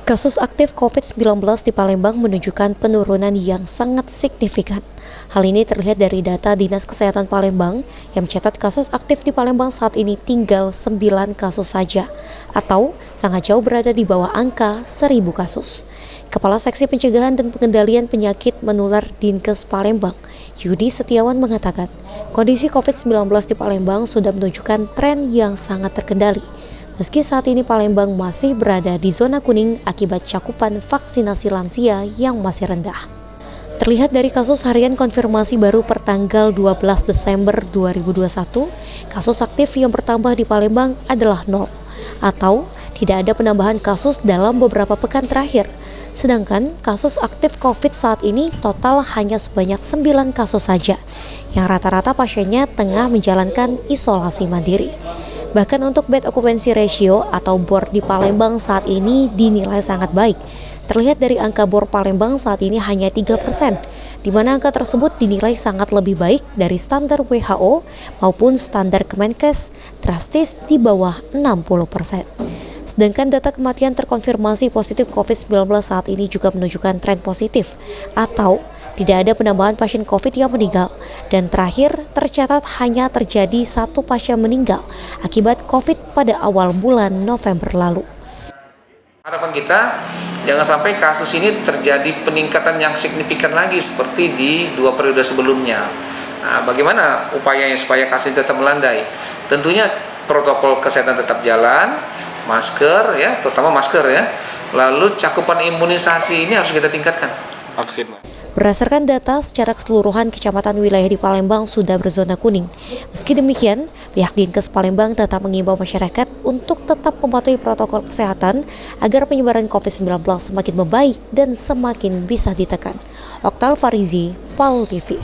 Kasus aktif COVID-19 di Palembang menunjukkan penurunan yang sangat signifikan. Hal ini terlihat dari data Dinas Kesehatan Palembang yang mencatat kasus aktif di Palembang saat ini tinggal 9 kasus saja, atau sangat jauh berada di bawah angka 1.000 kasus. Kepala Seksi Pencegahan dan Pengendalian Penyakit Menular Dinkes Palembang, Yudi Setiawan mengatakan, kondisi COVID-19 di Palembang sudah menunjukkan tren yang sangat terkendali. Meski saat ini Palembang masih berada di zona kuning akibat cakupan vaksinasi lansia yang masih rendah. Terlihat dari kasus harian konfirmasi baru per tanggal 12 Desember 2021, kasus aktif yang bertambah di Palembang adalah 0, atau tidak ada penambahan kasus dalam beberapa pekan terakhir. Sedangkan kasus aktif COVID saat ini total hanya sebanyak 9 kasus saja, yang rata-rata pasiennya tengah menjalankan isolasi mandiri. Bahkan untuk bed occupancy ratio atau BOR di Palembang saat ini dinilai sangat baik. Terlihat dari angka BOR Palembang saat ini hanya 3%, di mana angka tersebut dinilai sangat lebih baik dari standar WHO maupun standar Kemenkes, drastis di bawah 60%. Sedangkan data kematian terkonfirmasi positif COVID-19 saat ini juga menunjukkan tren positif, atau tidak ada penambahan pasien COVID yang meninggal, dan terakhir tercatat hanya terjadi 1 pasien meninggal akibat COVID pada awal bulan November lalu. Harapan kita jangan sampai kasus ini terjadi peningkatan yang signifikan lagi seperti di 2 periode sebelumnya. Nah, bagaimana upayanya supaya kasus tetap melandai? Tentunya protokol kesehatan tetap jalan, masker ya, terutama masker ya. Lalu cakupan imunisasi ini harus kita tingkatkan. Vaksin. Berdasarkan data, secara keseluruhan kecamatan wilayah di Palembang sudah berzona kuning. Meski demikian, pihak Dinkes Palembang tetap mengimbau masyarakat untuk tetap mematuhi protokol kesehatan agar penyebaran COVID-19 semakin membaik dan semakin bisa ditekan. Oktal Farizi, PAL TV.